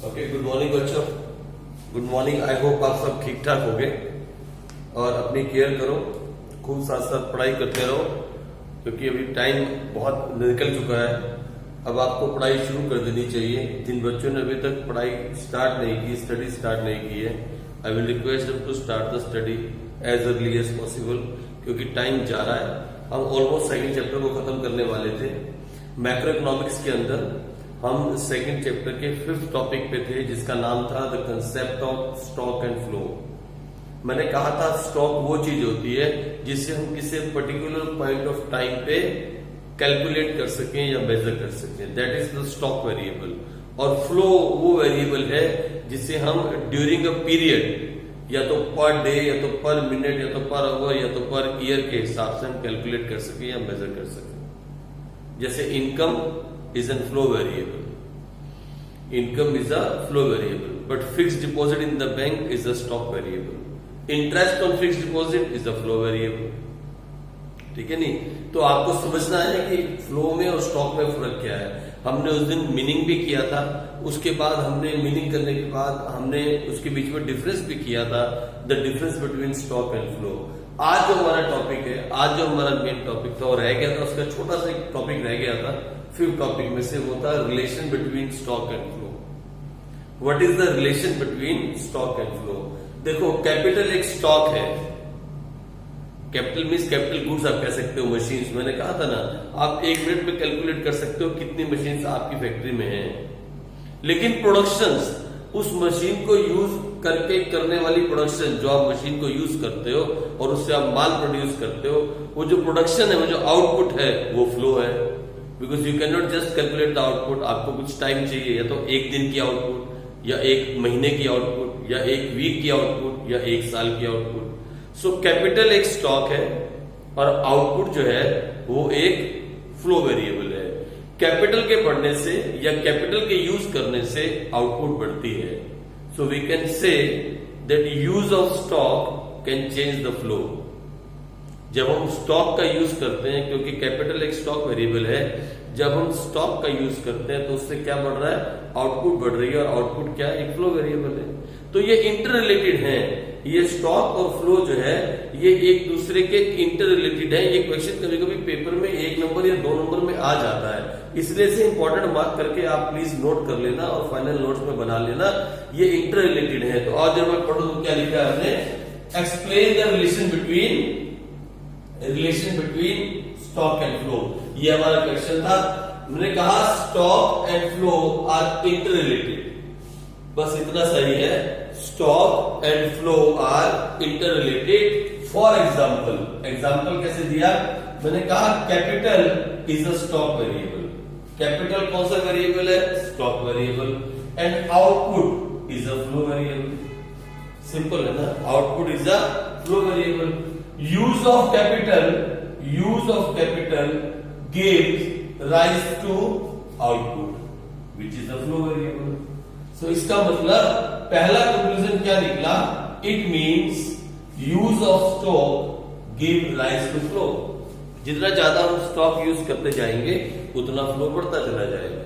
Okay, good morning बच्चों। Good morning. I hope आप सब ठीक ठाक हो गए और अपनी केयर करो, खूब साथ साथ पढ़ाई करते रहो, क्योंकि अभी टाइम बहुत निकल चुका है। अब आपको पढ़ाई शुरू कर देनी चाहिए। जिन बच्चों ने अभी तक पढ़ाई स्टार्ट नहीं की, स्टडी स्टार्ट नहीं की है, I will request them to start the study as early as possible, क्योंकि टाइम जा रहा है। हम ऑलमोस्ट सेकंड चैप्टर को खत्म करने वाले थे। मैक्रो इकोनॉमिक्स के अंदर हम सेकंड चैप्टर के 5th टॉपिक पे थे, जिसका नाम था the concept of stock and flow. मैंने कहा था स्टॉक वो चीज होती है जिससे हम किसी पर्टिकुलर पॉइंट ऑफ टाइम पे कैलकुलेट कर सकें या मेजर कर सकें, that is the stock variable. और फ्लो वो वेरिएबल है जिसे हम ड्यूरिंग अ पीरियड या तो पर डे या तो पर मिनट या तो पर आवर या तो पर ईयर के हिसाब से हम कैलकुलेट कर सकें या मेजर कर सकें। जैसे income is a flow variable. Income is a flow variable, but fixed deposit in the bank is a stock variable. Interest on fixed deposit is a flow variable. ठीक है नहीं? तो आपको समझना है कि फ्लो में और स्टॉक में फर्क क्या है। हमने उस दिन मीनिंग भी किया था, उसके बाद हमने मीनिंग करने के बाद हमने उसके बीच में डिफरेंस भी किया था, the difference between stock and flow. आज जो हमारा टॉपिक है, आज जो हमारा मेन टॉपिक था और रह गया था, उसका छोटा सा एक टॉपिक रह गया था 5th टॉपिक में से, वो था relation between stock and flow. What is the relation between stock and flow? देखो, कैपिटल एक स्टॉक है। कैपिटल मीन्स कैपिटल गुड्स आप कह सकते हो, मशीन्स। मैंने कहा था ना, आप 1 मिनट में कैलकुलेट कर सकते हो कितनी मशीन्स आपकी फैक्ट्री में है। लेकिन प्रोडक्शंस, उस मशीन को यूज करके करने वाली प्रोडक्शन, जो आप मशीन को यूज करते हो और उससे आप माल प्रोड्यूस करते हो, वो जो प्रोडक्शन है, वो जो आउटपुट है, वो फ्लो है। Because you can not just calculate the output. आपको कुछ टाइम चाहिए, या तो 1 दिन की आउटपुट या 1 महीने की आउटपुट या 1 वीक की आउटपुट या 1 साल की आउटपुट। सो कैपिटल एक स्टॉक है और आउटपुट जो है वो एक फ्लो वेरिएबल है। कैपिटल के बढ़ने से या कैपिटल के यूज करने से आउटपुट बढ़ती है। So we can say that use of stock can change the flow. जब हम स्टॉक का यूज करते हैं, क्योंकि कैपिटल एक स्टॉक वेरिएबल है, जब हम स्टॉक का यूज करते हैं तो उससे क्या बढ़ रहा है? आउटपुट बढ़ रही है। और आउटपुट क्या है? एक फ्लो वेरिएबल है। तो ये इंटर रिलेटेड है। ये स्टॉक और फ्लो जो है ये एक दूसरे के इंटर रिलेटेड है। ये क्वेश्चन कभी कभी पेपर में 1 नंबर या 2 नंबर में आ जाता है, इसलिए इसे इंपॉर्टेंट मार्क करके आप प्लीज नोट कर लेना और फाइनल नोट्स में बना लेना। ये इंटर रिलेटेड है। तो आज जब मैं पढ़ू तो क्या लिखा है हमने? Explain the relation between stock and flow. ये हमारा क्वेश्चन था। मैंने कहा stock and flow are interrelated, बस इतना सही है। Stock and flow are interrelated. For example कैसे दिया? मैंने कहा capital is a stock variable. Capital कौन सा वेरिएबल है? Stock variable. And output is a flow variable. Simple है ना? Output is a flow variable. Use of capital gives rise to output which is a flow variable. So इसका मतलब पहला conclusion क्या निकला? It means use of stock give rise to flow. जितना ज्यादा हम स्टॉक यूज करते जाएंगे उतना फ्लो बढ़ता चला जाएगा।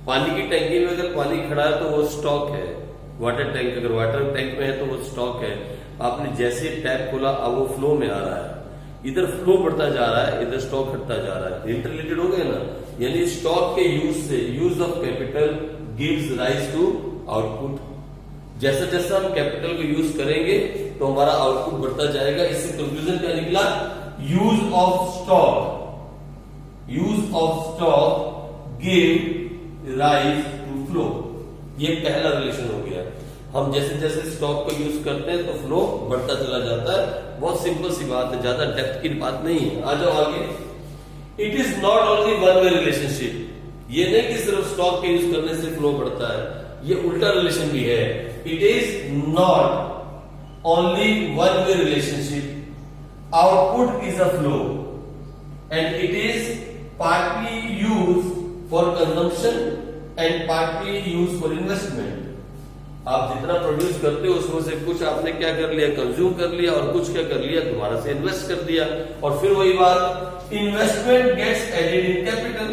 पानी की टंकी में अगर पानी खड़ा है तो वो स्टॉक है। वाटर टैंक, अगर वाटर टैंक में है तो वो स्टॉक है। आपने जैसे टैप खोला अब वो फ्लो में आ रहा है। इधर फ्लो बढ़ता जा रहा है, इधर स्टॉक घटता जा रहा है। इंटर रिलेटेड हो गए ना? यानी स्टॉक के यूज से, use of capital gives rise to output. जैसा जैसा हम कैपिटल को यूज करेंगे तो हमारा आउटपुट बढ़ता जाएगा। इससे कंक्लूजन क्या निकला? Use of stock give rise to flow. ये पहला रिलेशन हो गया। हम जैसे जैसे स्टॉक को यूज करते हैं तो फ्लो बढ़ता चला जाता है। बहुत सिंपल सी बात है, ज्यादा डेप्थ की बात नहीं है। आ जाओ आगे। It is not only one way relationship. ये नहीं कि सिर्फ स्टॉक के यूज करने से फ्लो बढ़ता है, ये उल्टा रिलेशन भी है। It is not only one way relationship. Output is a flow and it is partly use for consumption and partly use for investment. आप जितना प्रोड्यूस करते हो उसमें से कुछ आपने क्या कर लिया? कंज्यूम कर लिया, और कुछ क्या कर लिया? दोबारा से इन्वेस्ट कर दिया। और फिर वही बात, investment gets added in capital.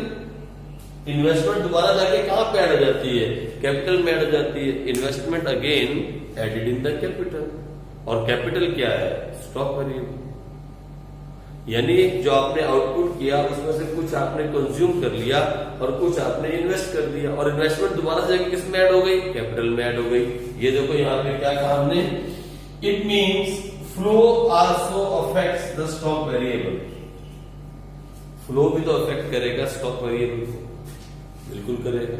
Investment दोबारा जाके कहां पे ऐड हो जाती है? कैपिटल में ऐड हो जाती है। Investment again added in the capital, और कैपिटल क्या है? Stock variable. यानी जो आपने आउटपुट किया उसमें से कुछ आपने कंज्यूम कर लिया और कुछ आपने इन्वेस्ट कर दिया, और इन्वेस्टमेंट दोबारा जाके किस में ऐड हो गई? कैपिटल में ऐड हो गई। ये देखो यहाँ पे क्या कहा हमने, it means flow also affects the stock variable. Flow भी तो अफेक्ट करेगा स्टॉक वेरिएबल को, बिल्कुल करेगा।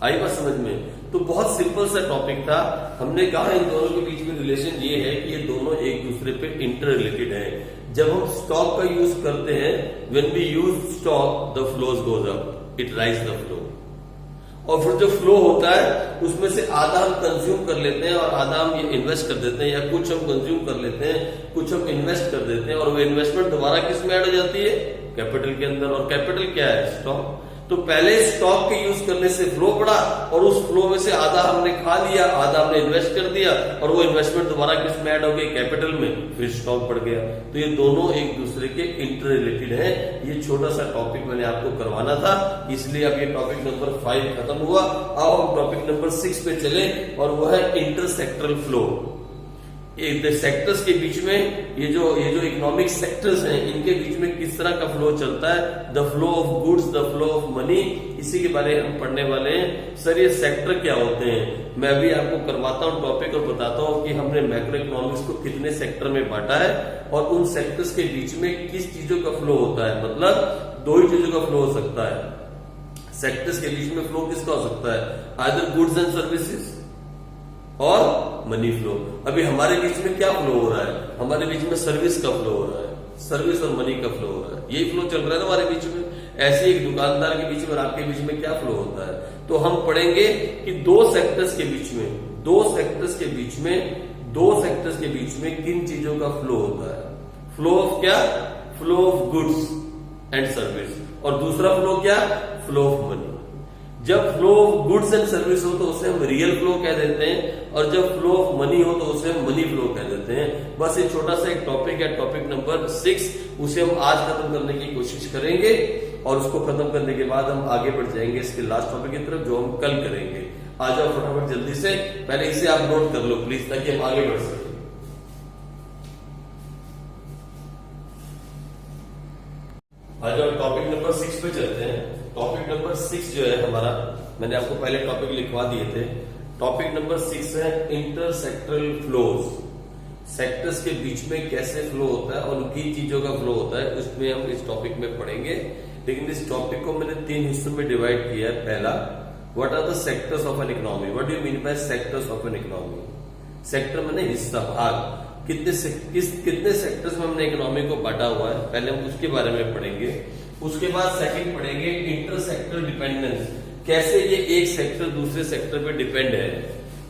आई बात समझ में? तो बहुत सिंपल सा टॉपिक था। हमने कहा इन दोनों के बीच में रिलेशन ये है कि ये दोनों एक दूसरे पे इंटर रिलेटेड है। जब हम स्टॉक का यूज करते हैं, when we use stock the flows goes up, it rise the flow. और फिर जो फ्लो होता है उसमें से आधा हम कंज्यूम कर लेते हैं और आधा हम ये इन्वेस्ट कर देते हैं, या कुछ हम कंज्यूम कर लेते हैं, कुछ हम इन्वेस्ट कर देते हैं, और वो इन्वेस्टमेंट दोबारा किस में ऐड हो जाती है? कैपिटल के अंदर। और कैपिटल क्या है? स्टॉक। तो पहले स्टॉक के यूज करने से फ्लो बढ़ा, और उस फ्लो में से आधा हमने खा लिया, आधा हमने इन्वेस्ट कर दिया, और वो इन्वेस्टमेंट दोबारा किस में ऐड हो गई? कैपिटल में। फिर स्टॉक बढ़ गया। तो ये दोनों एक दूसरे के इंटर रिलेटेड है। ये छोटा सा टॉपिक मैंने आपको करवाना था, इसलिए अब ये टॉपिक नंबर 5 खत्म हुआ। अब हम टॉपिक नंबर 6 पे चले, और वो है इंटरसेक्टरल फ्लो। सेक्टर्स के बीच में ये जो इकोनॉमिक सेक्टर्स हैं, इनके बीच में किस तरह का फ्लो चलता है? The flow of goods, the flow of money, इसी के बारे में हम पढ़ने वाले हैं। सर ये सेक्टर क्या होते हैं? मैं भी आपको करवाता हूं टॉपिक और बताता हूं कि हमने मैक्रो इकोनॉमिक्स को कितने सेक्टर में बांटा है, और उन सेक्टर्स के बीच में किस चीजों का फ्लो होता है। मतलब 2 ही चीजों का फ्लो हो सकता है। सेक्टर्स के बीच में फ्लो किसका हो सकता है? आइदर गुड्स एंड सर्विसेज और मनी फ्लो। अभी हमारे बीच में क्या फ्लो हो रहा है? हमारे बीच में सर्विस का फ्लो हो रहा है, सर्विस और मनी का फ्लो हो रहा है। यही फ्लो चल रहा है ना हमारे बीच में। ऐसे एक दुकानदार के बीच में और आपके बीच में क्या फ्लो होता है? तो हम पढ़ेंगे कि दो सेक्टर्स के बीच में किन चीजों का फ्लो होता है। फ्लो ऑफ क्या? Flow of goods and service, और दूसरा फ्लो क्या? Flow of money. जब flow of goods and service हो तो उसे हम रियल फ्लो कह देते हैं, और जब फ्लो ऑफ मनी हो तो उसे हम मनी फ्लो कह देते हैं। बस ये छोटा सा एक टॉपिक है, टॉपिक नंबर 6, उसे हम आज खत्म करने की कोशिश करेंगे, और उसको खत्म करने के बाद हम आगे बढ़ जाएंगे इसके लास्ट टॉपिक की तरफ, जो हम कल करेंगे। आ जाओ फटाफट जल्दी से, पहले इसे आप नोट कर लो प्लीज, ताकि हम आगे बढ़ सकें। आ जाओ टॉपिक नंबर 6 पे चलते हैं। टॉपिक नंबर 6 जो है हमारा, मैंने आपको पहले टॉपिक लिखवा दिए थे। टॉपिक नंबर 6 है इंटरसेक्टरल फ्लोज। सेक्टर्स के बीच में कैसे फ्लो होता है और उनकी चीजों का फ्लो होता है, उसमें हम इस टॉपिक में पढ़ेंगे। लेकिन इस टॉपिक को मैंने 3 हिस्सों में डिवाइड किया है। पहला, what are the sectors of an economy. What do you mean by sectors of an economy? Sector मैंने हिस्सा, भाग। कितने सेक्टर्स में हमने इकोनॉमी को बांटा हुआ है, पहले हम उसके बारे में पढ़ेंगे। उसके बाद सेकंड पढ़ेंगे इंटरसेक्टर डिपेंडेंस। कैसे ये एक सेक्टर दूसरे सेक्टर पे डिपेंड है,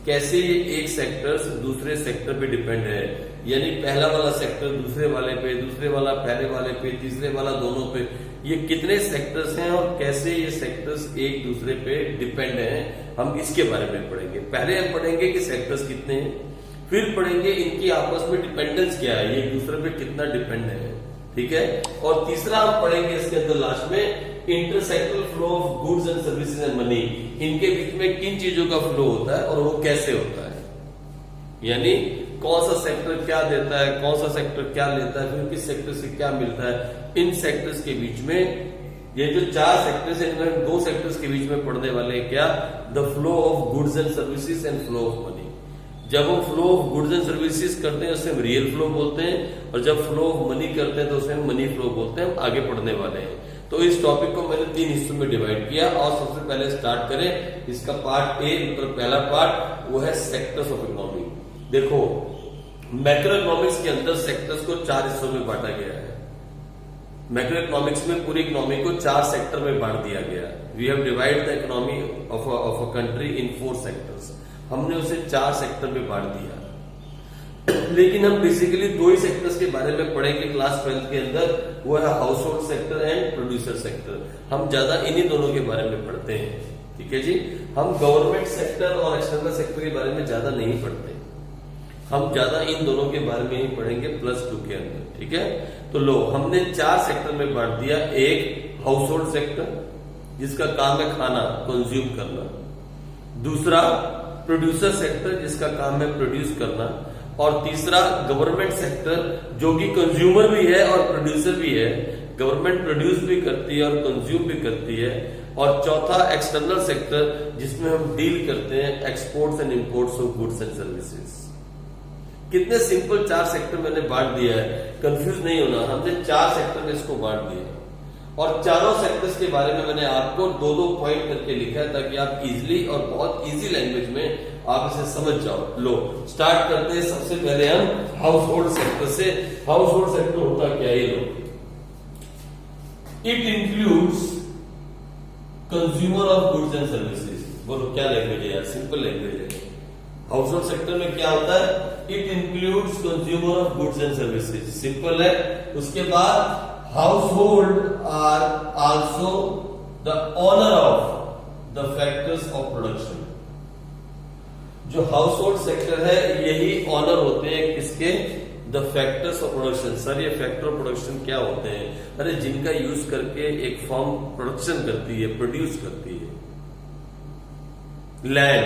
कैसे ये एक सेक्टर दूसरे सेक्टर पे डिपेंड है। यानी पहला वाला सेक्टर दूसरे वाले पे, दूसरे वाला पहले वाले पे, तीसरे वाला दोनों पे, ये कितने सेक्टर्स हैं और कैसे ये सेक्टर्स एक दूसरे पे डिपेंड हैं, हम इसके बारे में पढ़ेंगे। पहले हम पढ़ेंगे कि सेक्टर्स कितने हैं, फिर पढ़ेंगे इनकी आपस में डिपेंडेंस क्या है, ये एक दूसरे पे कितना डिपेंड है, ठीक है। और तीसरा हम पढ़ेंगे इसके अंदर लास्ट में intersectoral flow of goods and services and money. इनके बीच में किन चीजों का फ्लो होता है और वो कैसे होता है, यानी कौन सा सेक्टर क्या देता है, कौन सा सेक्टर क्या लेता है, फिर किस सेक्टर से क्या मिलता है। इन सेक्टर्स के बीच में, ये जो 4 सेक्टर्स हैं, इनमें 2 सेक्टर्स के बीच में पढ़ने वाले हैं क्या, the flow of goods and services and flow of money. जब हम flow of goods and services करते हैं उसे हम रियल फ्लो बोलते हैं, और जब फ्लो ऑफ मनी करते हैं तो उसे हम मनी फ्लो बोलते हैं। हम आगे पढ़ने वाले हैं। तो इस टॉपिक को मैंने 3 हिस्सों में डिवाइड किया, और सबसे पहले स्टार्ट करें इसका पार्ट ए। मतलब पहला पार्ट वो है सेक्टर्स ऑफ इकोनॉमी। देखो, मैक्रो इकोनॉमिक्स के अंदर सेक्टर्स को 4 हिस्सों में बांटा गया है। मैक्रो इकोनॉमिक्स में पूरी इकोनॉमी को 4 सेक्टर में बांट दिया गया। We have divide the economy of a country in 4 sectors. हमने उसे 4 सेक्टर में बांट दिया। लेकिन हम बेसिकली 2 ही सेक्टर्स के बारे में पढ़ेंगे क्लास 12 के अंदर, वो है household sector and producer sector. हम ज्यादा इन्हीं दोनों के बारे में पढ़ते हैं, ठीक है जी। हम गवर्नमेंट सेक्टर और एक्सटर्नल सेक्टर के बारे में ज्यादा नहीं पढ़ते, हम ज्यादा इन दोनों के बारे में ही पढ़ेंगे +2 के अंदर, ठीक है। तो लो, हमने 4 सेक्टर में बांट दिया। एक हाउस होल्ड सेक्टर, जिसका काम है खाना कंज्यूम करना। दूसरा प्रोड्यूसर सेक्टर, जिसका काम है प्रोड्यूस करना। और तीसरा गवर्नमेंट सेक्टर, जो कि कंज्यूमर भी है और प्रोड्यूसर भी है। गवर्नमेंट प्रोड्यूस भी करती है और कंज्यूम भी करती है। और चौथा एक्सटर्नल सेक्टर, जिसमें हम डील करते हैं exports and imports of goods and services. कितने सिंपल 4 सेक्टर मैंने बांट दिया है, कंफ्यूज नहीं होना। हमने 4 सेक्टर में इसको बांट दिया और चारों सेक्टर्स के बारे में मैंने आपको 2-2 पॉइंट करके लिखा है, ताकि आप इजीली और बहुत इजी लैंग्वेज में आप इसे समझ जाओ। लो स्टार्ट करते हैं। सबसे पहले हम हाउस होल्ड सेक्टर से। हाउस होल्ड सेक्टर होता क्या है? ये लो, it includes consumer of goods and services. बोलो क्या लैंग्वेज है यार, सिंपल लैंग्वेज है। हाउस होल्ड सेक्टर में क्या होता है? It includes consumer of goods and services, simple है। उसके बाद household are also the owner of the factors of production। जो हाउस होल्ड सेक्टर है यही ऑनर होते हैं किसके? The factors of production. Sir ये फैक्टर ऑफ प्रोडक्शन क्या होते हैं? अरे जिनका यूज करके एक फर्म प्रोडक्शन करती है, प्रोड्यूस करती है। लैंड,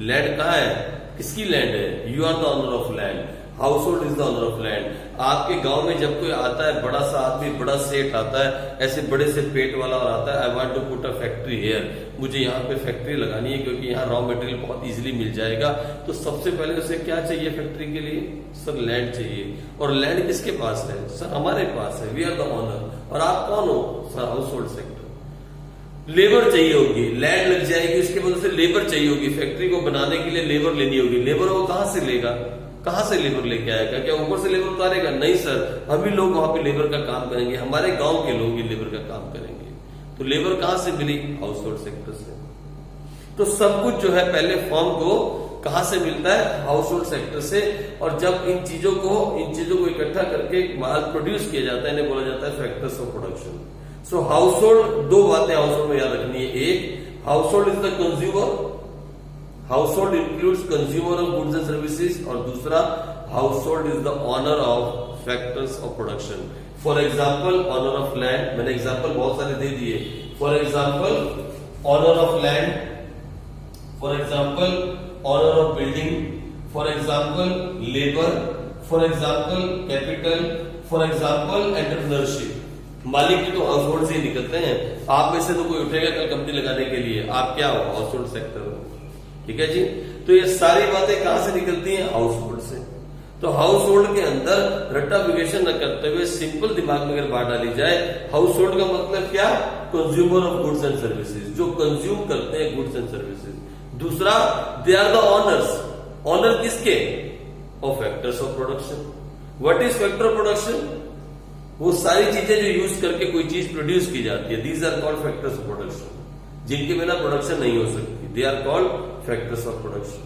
लैंड कहाँ है? किसकी लैंड है? You are the owner of land. Household is the owner of land. आपके गांव में जब कोई आता है, बड़ा सा आदमी, बड़ा सेठ आता है, ऐसे बड़े से पेट वाला और आता है, I want to put a factory here, मुझे यहाँ पे फैक्ट्री लगानी है क्योंकि यहाँ रॉ मटेरियल बहुत इजीली मिल जाएगा। तो सबसे पहले उसे क्या चाहिए फैक्ट्री के लिए? सर लैंड चाहिए। और लैंड किसके पास है? सर हमारे पास है, वी आर द ऑनर। और आप कौन हो? Sir household sector. Labour चाहिए होगी, लैंड लग जाएगी, उसके बाद उसे लेबर चाहिए होगी। फैक्ट्री को बनाने के लिए लेबर लेनी होगी। लेबर वो कहां से लेगा? कहां से लेबर लेके आएगा? क्या ऊपर से लेबर उतारेगा? नहीं सर, हम ही लोग वहां पे लेबर का काम करेंगे, हमारे गांव के लोग ही लेबर का काम करेंगे। तो लेबर कहां से मिली? हाउस होल्ड सेक्टर से। तो सब कुछ जो है पहले फर्म को कहां से मिलता है? हाउस होल्ड सेक्टर से। और जब इन चीजों को इकट्ठा करके माल प्रोड्यूस किया जाता है, इन्हें बोला जाता है factors of production. So household, 2 बातें हाउस होल्ड में याद रखनी है। एक, household is the consumer, household includes consumer of goods and services. और दूसरा, household is the owner of factors of production. For example owner of land, मैंने example बहुत सारे दे दिए। For example owner of land, for example owner of building, for example labour, for example capital, for example entrepreneurship. मालिक भी तो house hold से ही निकलते हैं। आप में से तो कोई उठेगा कल कंपनी लगाने के लिए, आप क्या हो? हाउस होल्ड सेक्टर हो। ठीक है जी। तो ये सारी बातें कहां से निकलती हैं? हाउस होल्ड से। तो हाउस होल्ड के अंदर रट्टाफिकेशन न करते हुए सिंपल दिमाग में अगर बात डाली जाए, हाउस होल्ड का मतलब क्या? Consumer of goods and services, जो कंज्यूम करते हैं गुड्स एंड सर्विसेज। दूसरा, they are the owners. Owner किसके? Of factors of production. What is factor of production? वो सारी चीजें जो यूज करके कोई चीज प्रोड्यूस की जाती है। These are called factors of production, जिनके बिना प्रोडक्शन नहीं हो सकती। They are called factors of production,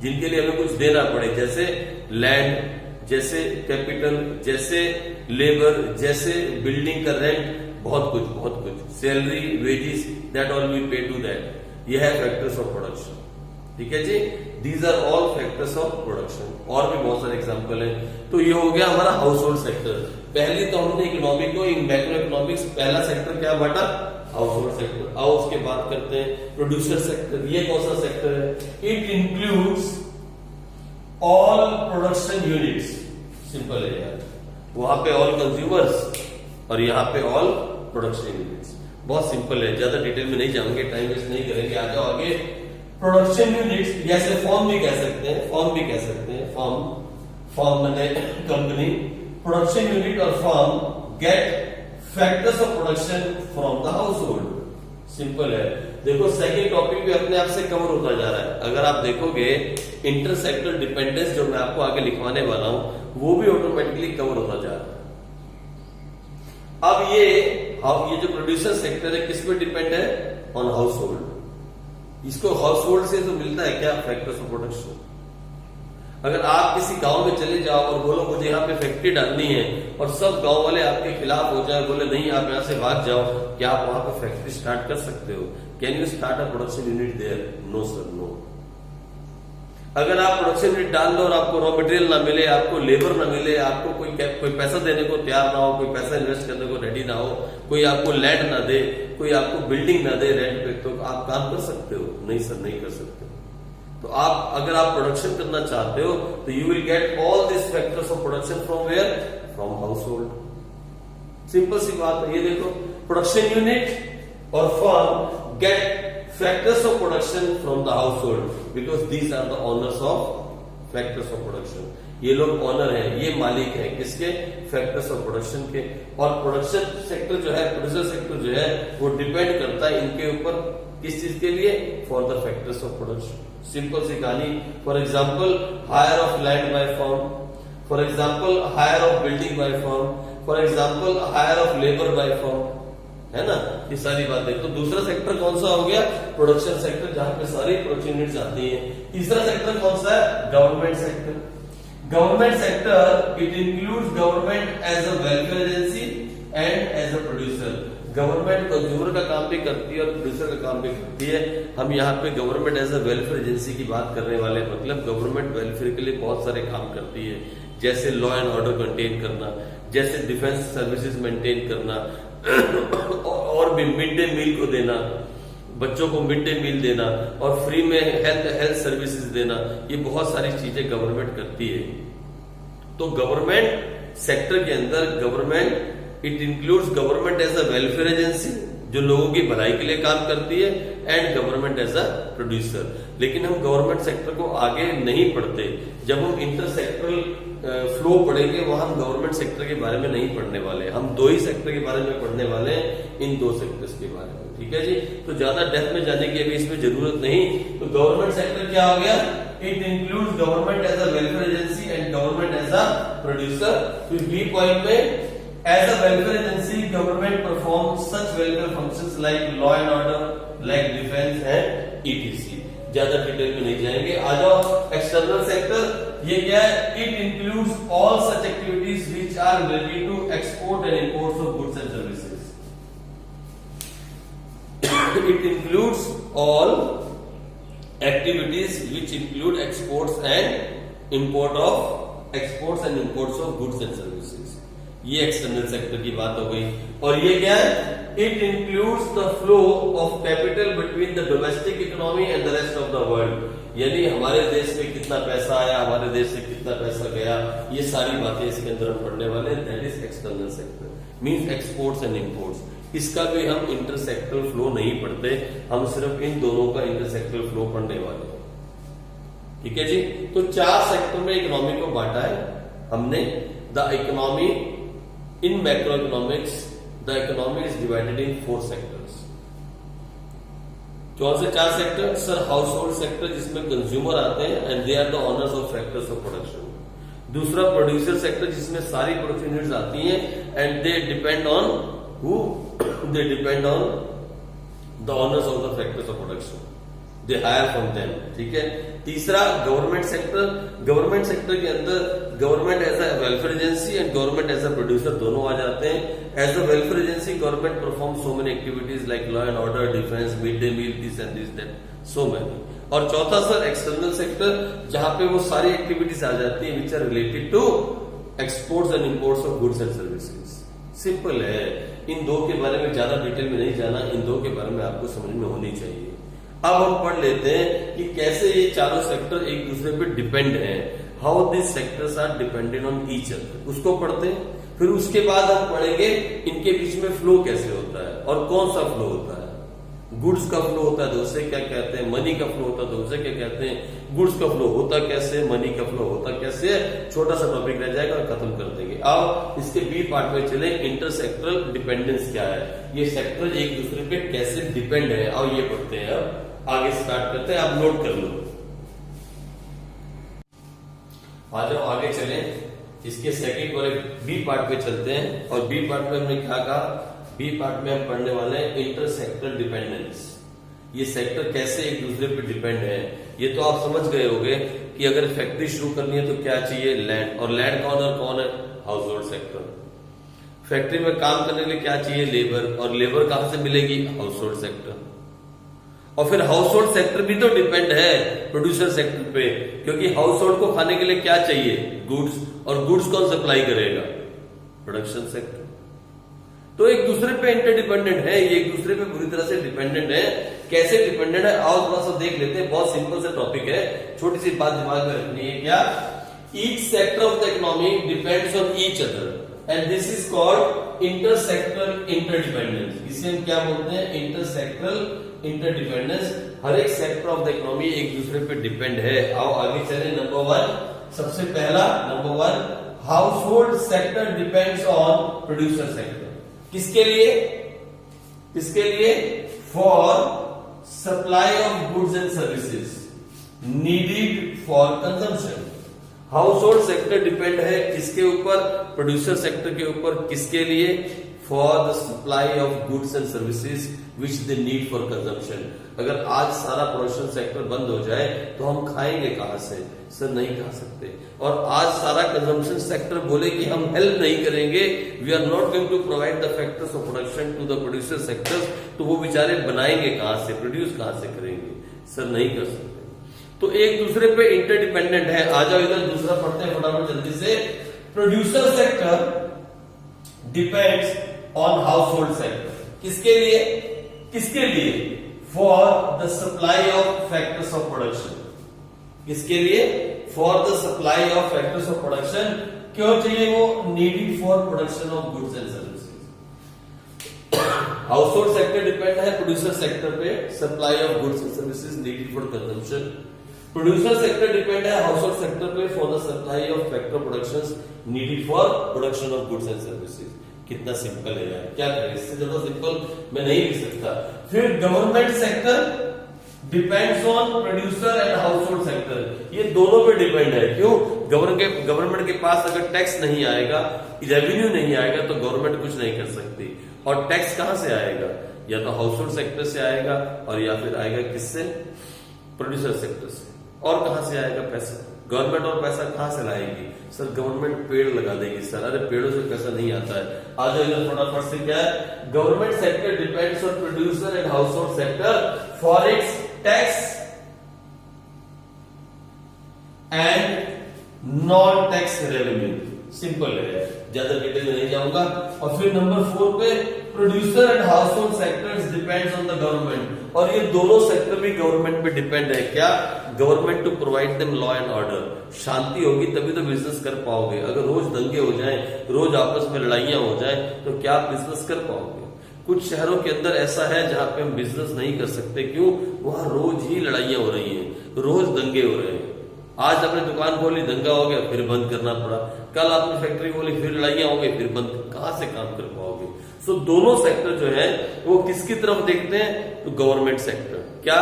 जिनके लिए हमें कुछ देना पड़े, जैसे लैंड, जैसे कैपिटल, जैसे लेबर, जैसे बिल्डिंग का रेंट, बहुत कुछ, salary, wages, that all we pay to that. यह है फैक्टर्स ऑफ प्रोडक्शन। ठीक है जी। These are all factors of production. और भी बहुत सारे एग्जांपल हैं। तो ये हो गया हमारा हाउस होल्ड सेक्टर। पहले तो हमने इकोनॉमी को इन मैक्रो इकोनॉमिक्स, पहला सेक्टर क्या बांटा? House hold sector. आओ उसके बात करते हैं प्रोड्यूसर सेक्टर। ये कौन सा सेक्टर है? It includes all production units. Simple है यार, वहां पे ऑल कंज्यूमर्स और यहाँ पे ऑल प्रोडक्शन यूनिट्स। बहुत सिंपल है, ज्यादा डिटेल में नहीं जाएंगे, टाइम वेस्ट नहीं करेंगे। आ जाओ आगे। प्रोडक्शन यूनिट्स, जैसे फॉर्म भी कह सकते हैं, फॉर्म मैंने कंपनी। प्रोडक्शन यूनिट और firm get factors of production from the household. Simple है। देखो सेकेंड टॉपिक भी अपने आप से कवर होता जा रहा है। अगर आप देखोगे इंटर सेक्टर डिपेंडेंस जो मैं आपको आगे लिखवाने वाला हूं, वो भी ऑटोमेटिकली कवर होता जा रहा है। अब ये जो प्रोड्यूसर सेक्टर है किस पे डिपेंड है? On house hold. इसको हाउस होल्ड से तो मिलता है क्या? Factors of production. अगर आप किसी गांव में चले जाओ और बोलो मुझे यहाँ पे फैक्ट्री डालनी है, और सब गांव वाले आपके खिलाफ हो जाए, बोले नहीं आप यहाँ से भाग जाओ, क्या आप वहां पे फैक्ट्री स्टार्ट कर सकते हो? Can you start a production unit there? No sir, no. अगर आप प्रोडक्शन यूनिट डाल दो और आपको रॉ मटेरियल ना मिले, आपको लेबर ना मिले, आपको कोई पैसा देने को तैयार ना हो, कोई पैसा इन्वेस्ट करने को रेडी ना हो, कोई आपको लैंड ना दे, कोई आपको बिल्डिंग ना दे रेंट पे, तो आप काम कर सकते हो? नहीं सर, नहीं कर सकते। तो अगर आप प्रोडक्शन करना चाहते हो तो you will get all this factors of production from where? From household. Simple सी बात है। ये देखो, प्रोडक्शन यूनिट और firm get factors of production from the household because these are the owners of factors of production। ये लोग owner हैं, ये मालिक हैं किसके? फैक्टर्स ऑफ प्रोडक्शन के। और प्रोडक्शन सेक्टर जो है, प्रोड्यूसर सेक्टर जो है, वो डिपेंड करता है इनके ऊपर किस चीज के लिए? For the factors of production. Simple सी कहानी। For example, hire of land by firm, for example hire of building by firm, for example hire of labour by firm, है ना? ये सारी बातें। तो दूसरा सेक्टर कौन सा हो गया? प्रोडक्शन सेक्टर, जहां पे सारी प्रोडक्शन यूनिट्स आती हैं। तीसरा सेक्टर कौन सा है? Government sector. Government sector, it includes government as a welfare agency and as a producer. Government consumer का काम भी करती है और प्रोड्यूसर का काम भी करती है। हम यहाँ पे government as a welfare agency की बात करने वाले, मतलब गवर्नमेंट वेलफेयर के लिए बहुत सारे काम करती है, जैसे लॉ एंड ऑर्डर मेंटेन करना, जैसे डिफेंस सर्विसेज मेंटेन करना, और भी मिड डे मील को देना, बच्चों को मिड डे मील देना, और फ्री में हेल्थ सर्विसेज देना। ये बहुत सारी चीजें गवर्नमेंट करती है। तो गवर्नमेंट सेक्टर के अंदर government, it includes government as a welfare agency, जो लोगों की भलाई के लिए काम करती है, and government as a producer. लेकिन हम गवर्नमेंट सेक्टर को आगे नहीं पढ़ते। जब हम इंटर सेक्टरल फ्लो पढ़ेंगे, वहां हम गवर्नमेंट सेक्टर के बारे में नहीं पढ़ने वाले। हम दो ही सेक्टर के बारे में पढ़ने वाले हैं, इन दो सेक्टर्स के बारे में। ठीक है जी? तो ज्यादा डेप्थ में जाने की अभी इसमें जरूरत नहीं। तो गवर्नमेंट सेक्टर क्या हो गया? It includes government as a welfare agency and government as a producer. फिर बी पॉइंट में, as a welfare agency, government performs such welfare functions like law and order, like defense and etc. ज्यादा detail में नहीं जाएंगे। आ जाओ external sector. ये क्या है? It includes all such activities which are related to export and import of goods and services. It includes all activities which include exports and import of goods and services. ये external sector की बात हो गई। और ये क्या है? It includes the flow of capital between the domestic economy and the rest of the world. यानी हमारे देश में कितना पैसा आया, हमारे देश से कितना पैसा गया, ये सारी बातें इसके अंदर हम पढ़ने वाले हैं। That is external sector, means exports and imports. इसका भी हम इंटरसेक्टरल फ्लो नहीं पढ़ते, हम सिर्फ इन दोनों का इंटरसेक्टरल फ्लो पढ़ने वाले हैं। ठीक है जी? तो 4 सेक्टर में इकोनॉमी को बांटा है हमने। The economy in macroeconomics, the economy is divided in 4 sectors। कौन से 4 sector? Sir, household sector, जिसमें कंज्यूमर आते हैं and they are the owners of factors of production. दूसरा प्रोड्यूसर सेक्टर, जिसमें सारी प्रोडक्शन यूनिट्स आती हैं and they depend on who? They depend on the owners of the factors of production, they hire from them. ठीक है? तीसरा government sector. Government sector के अंदर government as a welfare agency and government as a producer दोनों आ जाते हैं। As a welfare agency, government perform so many activities like law and order, defence, mid day meal, this and this that, so many. और चौथा sir external sector, जहां पे वो सारी activities आ जाती है which are related to exports and imports of goods and services. Simple है। इन दो के बारे में ज्यादा डिटेल में नहीं जाना, इन दो के बारे में आपको समझ में होनी चाहिए। अब हम पढ़ लेते हैं कि कैसे ये चारों सेक्टर एक दूसरे पे डिपेंड हैं। How this sectors are dependent on each other, उसको पढ़ते हैं। फिर उसके बाद हम पढ़ेंगे इनके बीच में फ्लो कैसे होता है और कौन सा फ्लो होता है। गुड्स का फ्लो होता है तो उसे क्या कहते हैं, मनी का फ्लो होता है तो उसे क्या कहते हैं, गुड्स का फ्लो होता कैसे, मनी का फ्लो होता कैसे। छोटा सा टॉपिक रह जाएगा और खत्म कर देंगे। आओ इसके बी पार्ट में चले। इंटरसेक्टरल डिपेंडेंस क्या है, ये सेक्टर एक दूसरे पे कैसे डिपेंड है, आओ ये पढ़ते हैं। अब आगे स्टार्ट करते हैं, आप नोट कर लो। आ जाओ आगे चलें, इसके सेकंड वाले बी पार्ट पे चलते हैं। और बी पार्ट में हमने क्या कहा? बी पार्ट में हम पढ़ने वाले हैं इंटरसेक्टरल डिपेंडेंस। ये सेक्टर कैसे एक दूसरे पे डिपेंड है। ये तो आप समझ गए होंगे कि अगर फैक्ट्री शुरू करनी है तो क्या चाहिए? लैंड। और लैंड का ओनर कौन है? Household sector. फैक्ट्री में काम करने के लिए क्या चाहिए? लेबर। और लेबर कहां से मिलेगी? House hold sector. और फिर हाउस होल्ड सेक्टर भी तो डिपेंड है प्रोड्यूसर सेक्टर पे, क्योंकि हाउस होल्ड को खाने के लिए क्या चाहिए? गुड्स। और गुड्स कौन सप्लाई करेगा? Production sector. तो एक दूसरे पे इंटरडिपेंडेंट है, ये एक दूसरे पे पूरी तरह से डिपेंडेंट है। कैसे डिपेंडेंट है आओ थोड़ा सा देख लेते हैं। बहुत सिंपल सा टॉपिक है, छोटी सी बात दिमाग में रखनी है। क्या? Each sector of the economy depends on each other and this is called intersectoral interdependence. इसे हम क्या बोलते हैं? इंटरसेक्टरल इंटरडिपेंडेंस। हर एक सेक्टर ऑफ द इकोनॉमी एक दूसरे पे डिपेंड है। आओ आगे चले। नंबर 1, सबसे पहला number 1, house hold sector depends on producer sector. किसके लिए? किसके लिए? For supply of goods and services needed for consumption. House hold sector depend है किसके ऊपर? प्रोड्यूसर सेक्टर के ऊपर। किसके लिए? For the supply of goods and services which they need for consumption. अगर आज सारा प्रोडक्शन सेक्टर बंद हो जाए तो हम खाएंगे कहां से? सर नहीं खा सकते। और आज सारा कंजम्पशन सेक्टर बोले कि हम हेल्प नहीं करेंगे, we are not going to provide the factors of production to the producer sectors, तो वो बेचारे बनाएंगे कहां से? प्रोड्यूस कहां से करेंगे? सर नहीं कर सकते। तो एक दूसरे पे इंटरडिपेंडेंट है। आ जाओ इधर दूसरा पढ़ते हैं फटाफट जल्दी से। Producer sector depends on house hold sector. किसके लिए? किसके लिए? For the supply of factors of production. किसके लिए? For the supply of factors of production. क्यों चाहिए वो? Needed for production of goods and services. House hold sector depend है प्रोड्यूसर सेक्टर पे, supply of goods and services needed for consumption. Producer sector depend है household sector पे for the supply of factor productions needed for production of goods and services. कितना simple है यार, क्या करें? इससे ज्यादा सिंपल मैं नहीं लिख सकता। फिर government sector depends on producer and household sector. ये दोनों पे डिपेंड है। क्यों? गवर्नमेंट के पास अगर टैक्स नहीं आएगा, रेवेन्यू नहीं आएगा, तो गवर्नमेंट कुछ नहीं कर सकती। और टैक्स कहां से आएगा? या तो हाउस होल्ड सेक्टर से आएगा और या फिर आएगा किससे? प्रोड्यूसर सेक्टर से। और कहां से आएगा पैसा? गवर्नमेंट और पैसा कहां से लाएगी? सर गवर्नमेंट पेड़ लगा देगी। सर अरे पेड़ों से पैसा नहीं आता है। आ जाओ इधर फटाफट से। क्या है? Government sector depends on producer and household sector for its tax and non tax revenue. Simple है, ज्यादा डिटेल में नहीं जाऊंगा। और फिर नंबर 4 पे producer and house hold sectors depends on the government. और ये दोनों सेक्टर भी गवर्नमेंट पे डिपेंड है। क्या? Government to provide them law and order. शांति होगी तभी तो बिजनेस कर पाओगे। अगर रोज दंगे हो जाएं, रोज आपस में लड़ाइयां हो जाएं, तो क्या आप बिजनेस कर पाओगे? कुछ शहरों के अंदर ऐसा है जहां पे हम बिजनेस नहीं कर सकते। क्यों? वहां रोज ही लड़ाइयां हो रही हैं, रोज दंगे हो रहे हैं। आज आपने दुकान खोली, दंगा हो गया, फिर बंद करना पड़ा। कल आपने फैक्ट्री खोली, फिर लड़ाइयां हो गई, फिर बंद। कहां से काम कर पाओगे? सो दोनों सेक्टर जो है वो किसकी तरफ देखते हैं? तो गवर्नमेंट सेक्टर। क्या?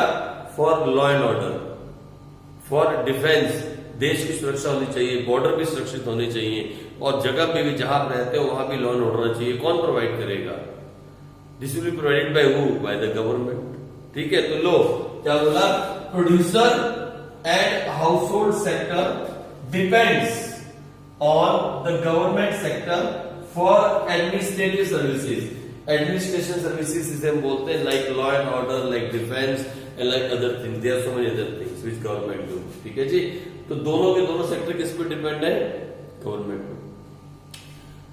For law and order, for defence. देश की सुरक्षा होनी चाहिए, बॉर्डर भी सुरक्षित होने चाहिए, और जगह पे भी जहां आप रहते हो वहां भी लॉ एंड ऑर्डर होना चाहिए। कौन प्रोवाइड करेगा? This will be provided by who? By the government. ठीक है, तो लो क्या बोला? Producer and household sector depends on the government sector for administrative services. Administration services इसे हम बोलते हैं like law and order, like defense and like other things. There are so many other things which government do. ठीक है जी? तो दोनों के दोनों सेक्टर किस पे डिपेंड है? गवर्नमेंट पे।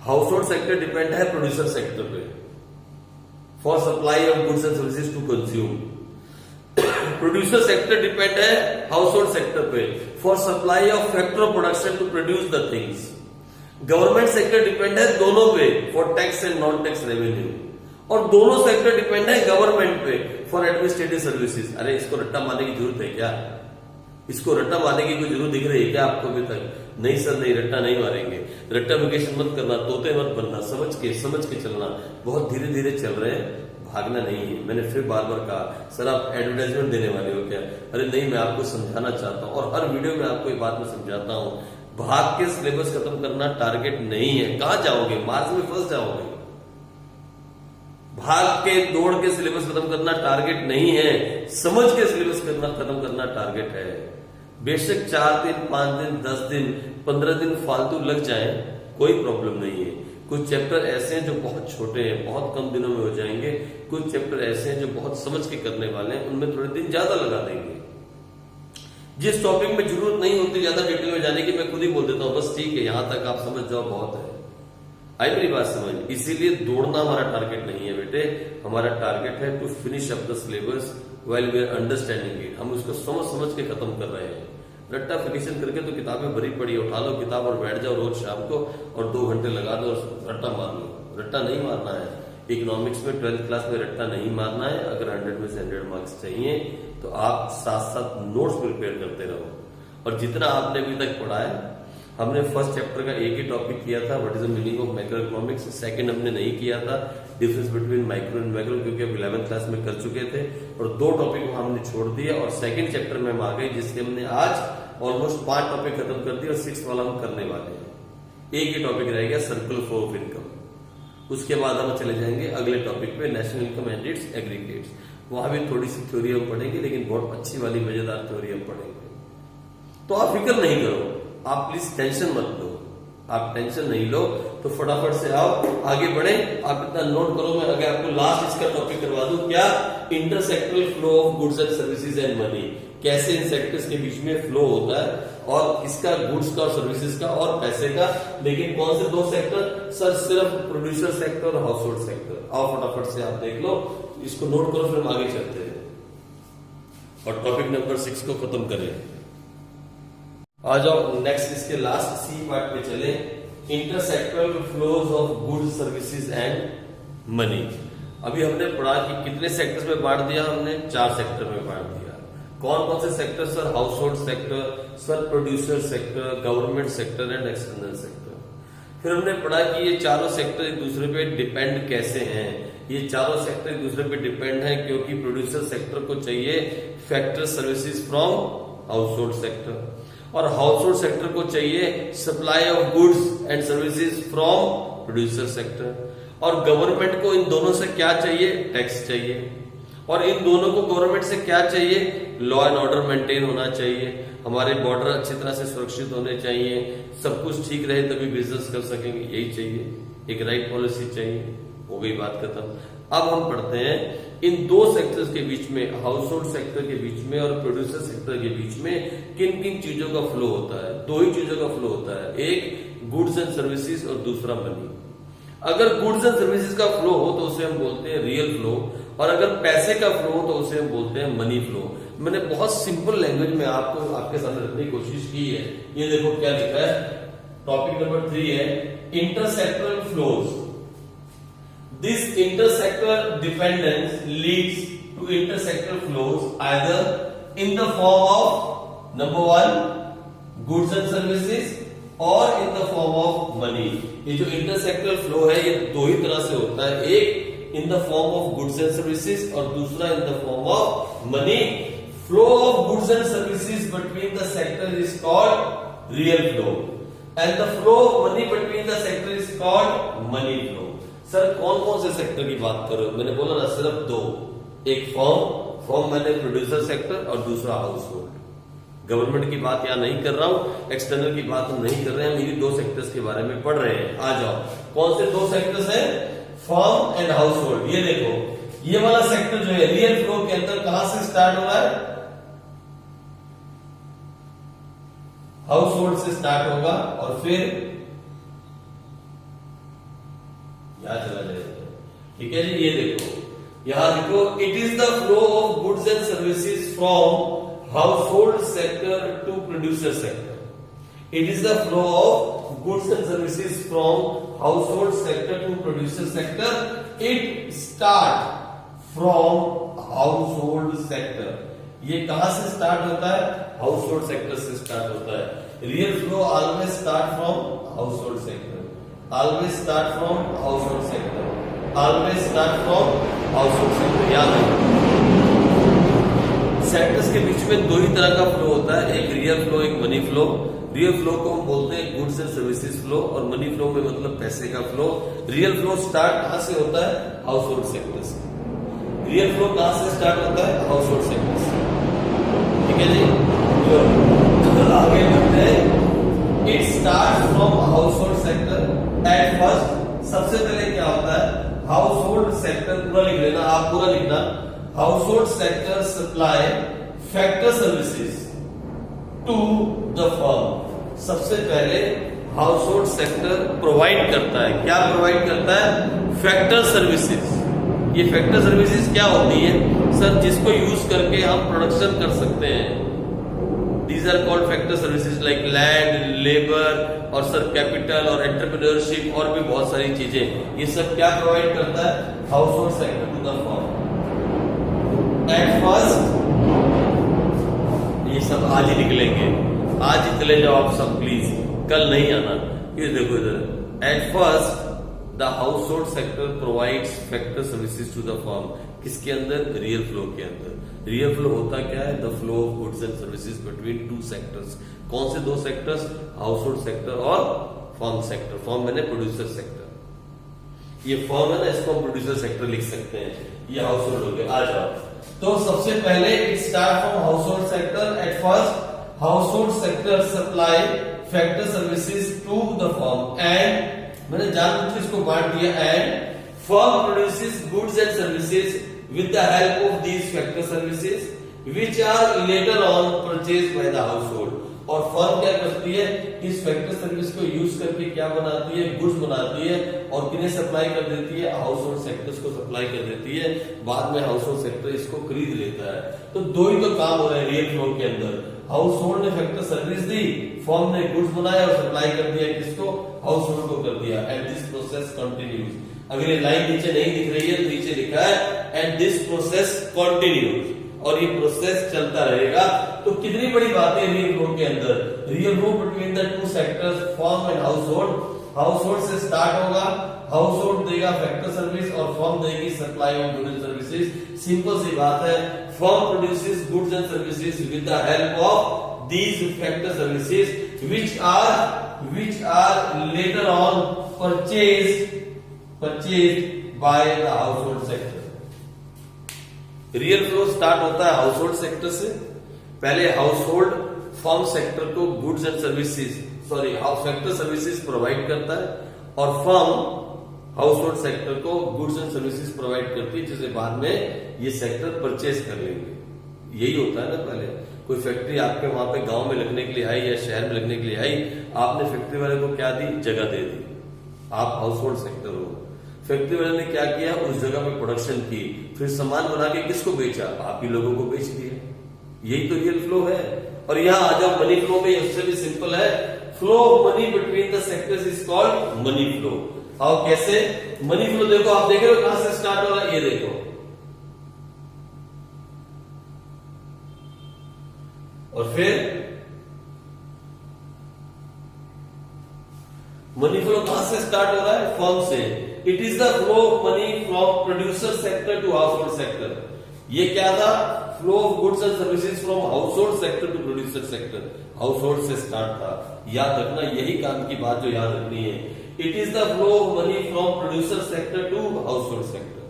हाउस होल्ड सेक्टर डिपेंड है प्रोड्यूसर सेक्टर पे for supply of goods and services to consume. Producer sector depend है हाउस होल्ड सेक्टर पे for supply of factor of production to produce the things. Government sector depend है दोनों पे for tax and non tax revenue. और दोनों sector depend है government पे for administrative services. अरे इसको रट्टा मारने की जरूरत है क्या? इसको रट्टा मारने की कोई जरूरत दिख रही है क्या आपको अभी तक? नहीं सर नहीं, रट्टा नहीं मारेंगे। रट्टाफिकेशन मत करना, तोते मत बनना, समझ के चलना। बहुत धीरे धीरे चल रहे हैं, भागना नहीं है। मैंने फिर बार बार कहा सर आप एडवर्टाइजमेंट देने वाले हो क्या? अरे नहीं, मैं आपको समझाना चाहता हूं और हर वीडियो में आपको ये बात मैं समझाता हूं। भाग के सिलेबस खत्म करना टारगेट नहीं है। कहां जाओगे? मार्च में फंस जाओगे। भाग के दौड़ के सिलेबस खत्म करना टारगेट नहीं है, समझ के सिलेबस खत्म करना टारगेट है। बेशक 4 दिन, 5 दिन, 10 दिन, 15 दिन फालतू लग जाए, कोई प्रॉब्लम नहीं है। कुछ चैप्टर ऐसे हैं जो बहुत छोटे हैं, बहुत कम दिनों में हो जाएंगे, कुछ चैप्टर ऐसे हैं जो बहुत समझ के करने वाले हैं, उनमें थोड़े दिन ज्यादा लगा देंगे। जिस टॉपिक में जरूरत नहीं होती ज्यादा डिटेल में जाने की, मैं खुद ही बोल देता हूँ बस ठीक है यहां तक आप समझ जाओ बहुत है। आई मेरी बात समझ। इसीलिए दौड़ना हमारा टारगेट नहीं है बेटे, हमारा टारगेट है to finish up the syllabus while we are understanding it. हम उसको समझ समझ के खत्म कर रहे हैं। रट्टा फिनिशन करके तो किताबें भरी पड़ी, उठा लो किताब और बैठ जाओ रोज शाम को और 2 घंटे लगा दो और रट्टा मार लो। रट्टा नहीं मारना है। इकोनॉमिक्स में 12th क्लास में रट्टा नहीं मारना है। अगर 100 में से 100 मार्क्स चाहिए तो आप साथ साथ नोट्स प्रिपेयर करते रहो। और जितना आपने अभी तक पढ़ा है, हमने फर्स्ट चैप्टर का एक ही टॉपिक किया था, what is the meaning of macro economics. Second हमने नहीं किया था, difference between micro and macro, क्योंकि अब 11th क्लास में कर चुके थे और 2 टॉपिक हमने छोड़ दिए और सेकंड चैप्टर में हम आ गए, जिसके हमने आज ऑलमोस्ट 5 टॉपिक खत्म कर दिए और 6th वाला हम करने वाले हैं। एक ही टॉपिक रह गया, सर्कुलर फ्लो ऑफ इनकम। उसके बाद हम चले जाएंगे अगले टॉपिक पे, national income and it's aggregates. वहां भी थोड़ी सी थ्योरी हम पढ़ेंगे, लेकिन बहुत अच्छी वाली मजेदार थ्योरी हम पढ़ेंगे। तो आप फिक्र नहीं करो, आप प्लीज टेंशन मत लो। आप टेंशन नहीं लो तो फटाफट से आओ, आगे बढ़े। आप इतना नोट करो, मैं आगे आपको लास्ट इसका टॉपिक करवा दूं। क्या? Intersectoral flow of goods and services and money. कैसे इन सेक्टर्स के बीच में फ्लो होता है, और इसका गुड्स का और सर्विसेज का और पैसे का। लेकिन कौन से 2 सेक्टर? सर सिर्फ प्रोड्यूसर सेक्टर और हाउस होल्ड सेक्टर। आओ फटाफट से आप देख लो, इसको नोट करो, फिर हम आगे चलते हैं और टॉपिक नंबर 6 को खत्म करें। आ जाओ नेक्स्ट इसके लास्ट सी पार्ट पे चले, intersectoral flows of goods services and money. अभी हमने पढ़ा कि कितने सेक्टर्स में बांट दिया, हमने 4 सेक्टर में बांट दिया। कौन कौन से sector? Sir household sector, sir producer sector, government sector and external sector. फिर हमने पढ़ा कि ये चारों सेक्टर एक दूसरे पे डिपेंड कैसे हैं। ये चारों सेक्टर एक दूसरे पे डिपेंड है क्योंकि प्रोड्यूसर सेक्टर को चाहिए factor services from household sector, और हाउस होल्ड सेक्टर को चाहिए supply of goods and services from producer sector. और गवर्नमेंट को इन दोनों से क्या चाहिए? टैक्स चाहिए। और इन दोनों को गवर्नमेंट से क्या चाहिए? लॉ एंड ऑर्डर मेंटेन होना चाहिए, हमारे बॉर्डर अच्छी तरह से सुरक्षित होने चाहिए, सब कुछ ठीक रहे तभी बिजनेस कर सकेंगे, यही चाहिए। एक राइट पॉलिसी चाहिए। हो गई बात खत्म। अब हम पढ़ते हैं इन 2 सेक्टर्स के बीच में, हाउस होल्ड सेक्टर के बीच में और प्रोड्यूसर सेक्टर के बीच में किन किन चीजों का फ्लो होता है। 2 ही चीजों का फ्लो होता है, एक गुड्स एंड सर्विसेज और दूसरा मनी। अगर गुड्स एंड सर्विसेज का फ्लो हो तो उसे हम बोलते हैं रियल फ्लो, और अगर पैसे का फ्लो हो तो उसे हम बोलते हैं मनी फ्लो। मैंने बहुत सिंपल लैंग्वेज में आपको आपके सामने रखने की कोशिश की है। ये देखो क्या लिखा है, टॉपिक नंबर 3 है इंटरसेक्टरल flows. This intersector dependence leads to intersector flows either in the form of number 1 goods and services or in the form of money। ये जो intersectoral flow है ये 2 ही तरह से होता है, एक in the form of goods and services और दूसरा in the form of money। Flow of goods and services between the sector is called real flow and the flow of money between the sector is called money flow। Sir कौन कौन से sector की बात करो? मैंने बोला ना सिर्फ 2, एक फॉर्म मैंने प्रोड्यूसर सेक्टर और दूसरा हाउस होल्ड। गवर्नमेंट की बात यहाँ नहीं कर रहा हूं, एक्सटर्नल की बात हम नहीं कर रहे हैं, हम इन्हीं 2 सेक्टर्स के बारे में पढ़ रहे हैं। आ जाओ, कौन से 2 सेक्टर्स हैं? Form and house hold. ये देखो, ये वाला सेक्टर जो है रियल फ्लो के अंदर कहां से स्टार्ट हो रहा है? हाउस होल्ड से स्टार्ट होगा और फिर यहां चला जाएगा। ठीक है जी, ये देखो, यहां देखो, it is the flow of goods and services from household sector to producer sector. It is the flow of goods and services from household sector to producer sector. It start from household sector. ये कहां से start होता है? Household sector से start होता है। Real flow always start from household sector, always start from household sector, always start from household sector। याद है, सेक्टर्स के बीच में 2 ही तरह का फ्लो होता है, एक रियल फ्लो, एक मनी फ्लो। रियल फ्लो को हम बोलते हैं गुड्स एंड सर्विसेज फ्लो, और मनी फ्लो में मतलब पैसे का फ्लो। रियल फ्लो स्टार्ट कहां से होता है? हाउस होल्ड सेक्टर से। रियल फ्लो कहां से स्टार्ट होता है? हाउस होल्ड सेक्टर से। ठीक है जी, तो आगे बढ़ते हैं। It starts from household sector at first, सबसे पहले क्या होता है, हाउस होल्ड सेक्टर, पूरा लिख लेना आप, पूरा लिखना, household sector supply factor services to the firm. सबसे पहले हाउस होल्ड सेक्टर प्रोवाइड करता है, क्या प्रोवाइड करता है, फैक्टर सर्विसेज। ये फैक्टर सर्विसेज क्या होती है सर, जिसको यूज करके हम प्रोडक्शन कर सकते हैं। These are called factor services like land, labor और सर कैपिटल और एंटरप्रेन्योरशिप और भी बहुत सारी चीजें, ये सब क्या प्रोवाइड करता है, household sector to the firm. At first, ये सब आज ही निकलेंगे, आज ही चले जाओ आप सब प्लीज, कल नहीं आना। ये देखो इधर, at first the household sector provides factor services to the firm. किसके अंदर, रियल फ्लो के अंदर। रियल फ्लो होता क्या है, the flow of goods and services between two sectors. कौन से दो सेक्टर्स, हाउस होल्ड सेक्टर और फर्म सेक्टर। फर्म मैंने प्रोड्यूसर सेक्टर, ये फर्म है ना, इसको हम प्रोड्यूसर सेक्टर लिख सकते हैं। ये हाउस होल्ड हो गया, आ जाओ। तो सबसे पहले it start from household sector. At first household sector supply factor services to the firm and, मैंने जानबूझ के इसको बांट दिया, and firm produces goods and services with the help of these factor services which are later on purchased by the household। और firm क्या करती है, इस फैक्टर सर्विस को यूज करके क्या बनाती है, गुड्स बनाती है और किन्हें सप्लाई कर देती है, हाउस होल्ड सेक्टर्स को सप्लाई कर देती है। बाद में हाउस होल्ड सेक्टर इसको खरीद लेता है। तो दो ही तो काम हो रहे हैं रियल फ्लो के अंदर। हाउस होल्ड ने फैक्टर सर्विस दी, फर्म ने गुड्स बनाया और सप्लाई कर दिया, किसको, हाउस होल्ड को कर दिया। And this process continues. अगर ये लाइन नीचे नहीं दिख रही है तो नीचे लिखा है एंड दिस प्रोसेस कंटिन्यूज, और ये प्रोसेस चलता रहेगा। तो कितनी बड़ी बात है रियल फ्लो के अंदर, real flow between the two sectors firm and household. Household से स्टार्ट होगा, हाउस होल्ड देगा फैक्टर सर्विस और फर्म देगी supply of goods and services. Simple सी बात है, firm produces goods and services with the help of these factor services which are later on purchased by the household sector। Real flow start होता है household sector से। पहले household firm sector को goods and services, sorry factor services provide करता है और firm house hold sector को goods and services provide करती है, जिसे बाद में ये सेक्टर परचेज कर लेंगे। यही होता है ना, पहले कोई फैक्ट्री आपके वहां पे गांव में लगने के लिए आई या शहर में लगने के लिए आई, आपने फैक्ट्री वाले को क्या दी, जगह दे दी, आप हाउस होल्ड सेक्टर हो। फैक्ट्री वाले ने क्या किया, उस जगह पे प्रोडक्शन की, फिर सामान बना के किसको बेचा, आप ही लोगों को बेच दिया। यही तो रियल फ्लो है। और यहाँ आ जाओ मनी फ्लो में, उससे भी सिंपल है, flow of money between the sectors is called money flow. और कैसे मनी फ्लो, देखो आप देख रहे हो कहां से स्टार्ट हो रहा है, ये देखो, और फिर मनी फ्लो कहां से स्टार्ट हो रहा है, फर्म से। It is the flow of money from producer sector to household sector. ये क्या था, flow of goods and services from household sector to producer sector. Household से स्टार्ट था, याद रखना, यही काम की बात जो याद रखनी है। It is the flow of money from producer sector to household sector,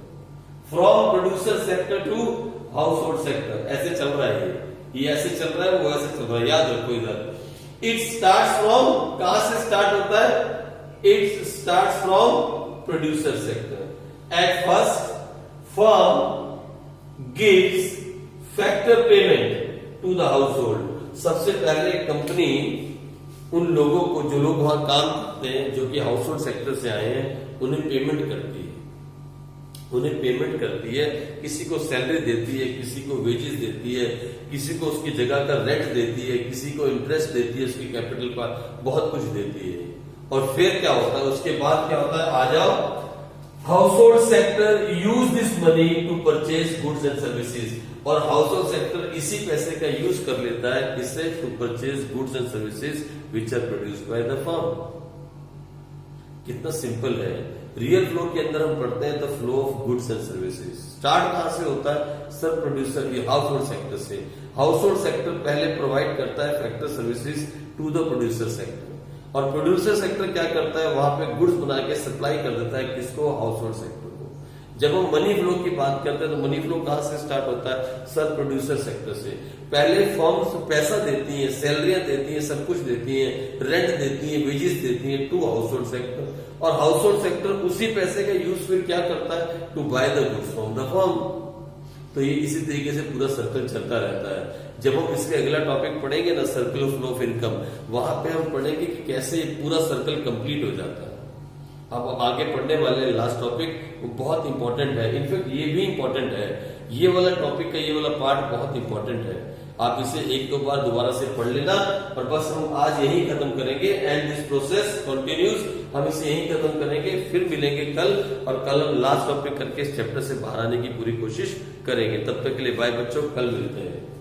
from producer sector to household sector. ऐसे चल रहा है, ये ऐसे चल रहा है, वो ऐसे चल रहा है, याद रखो इधर। इट स्टार्ट फ्रॉम, कहां से स्टार्ट होता है, it start from producer sector. At first firm gives factor payment to the household. सबसे पहले कंपनी उन लोगों को, जो लोग वहां काम करते हैं, जो कि हाउस होल्ड सेक्टर से आए हैं, उन्हें पेमेंट करती है, उन्हें पेमेंट करती है। किसी को सैलरी देती है, किसी को वेजेस देती है, किसी को उसकी जगह का रेंट देती है, किसी को इंटरेस्ट देती है उसकी कैपिटल पर, बहुत कुछ देती है। और फिर क्या होता है, उसके बाद क्या होता है, आ जाओ, household sector use this money to purchase goods and services. और हाउस होल्ड सेक्टर इसी पैसे का यूज कर लेता है, किससे, to purchase goods and services which are produced by the firm. कितना सिंपल है। रियल फ्लो के अंदर हम पढ़ते हैं the flow of goods and services. Start कहां से होता है, सब प्रोड्यूसर, ये हाउस होल्ड सेक्टर से। हाउस होल्ड सेक्टर पहले प्रोवाइड करता है factor services to the producer sector, और प्रोड्यूसर सेक्टर क्या करता है, वहां पे गुड्स बना के सप्लाई कर देता है, किसको, हाउस होल्ड सेक्टर को। जब हम मनी फ्लो की बात करते हैं तो मनी फ्लो कहां से स्टार्ट होता है? सर प्रोड्यूसर सेक्टर से। पहले फर्म्स पैसा देती है, सैलरियां देती है, सब कुछ देती है, रेंट देती है, वेजेस देती है टू हाउस होल्ड सेक्टर, और हाउस होल्ड सेक्टर उसी पैसे का यूज फिर क्या करता है? To buy the goods from the firm. तो ये इसी तरीके से पूरा सर्कल चलता रहता है। जब हम इसके अगला टॉपिक पढ़ेंगे ना, circle of flow of income, वहां पे हम पढ़ेंगे कि कैसे ये पूरा सर्कल कंप्लीट हो जाता है। अब आगे पढ़ने वाले लास्ट टॉपिक वो बहुत इंपॉर्टेंट है, इनफैक्ट ये भी इंपॉर्टेंट है, ये वाला टॉपिक का ये वाला पार्ट बहुत इंपॉर्टेंट है। आप इसे एक दो बार दोबारा से पढ़ लेना, और बस हम आज यही खत्म करेंगे, एंड दिस प्रोसेस कंटिन्यूज। हम इसे यही खत्म करेंगे, फिर मिलेंगे कल, और कल हम लास्ट टॉपिक करके इस चैप्टर से बाहर आने की पूरी कोशिश करेंगे। तब तक के लिए बाय बच्चों, कल मिलते हैं।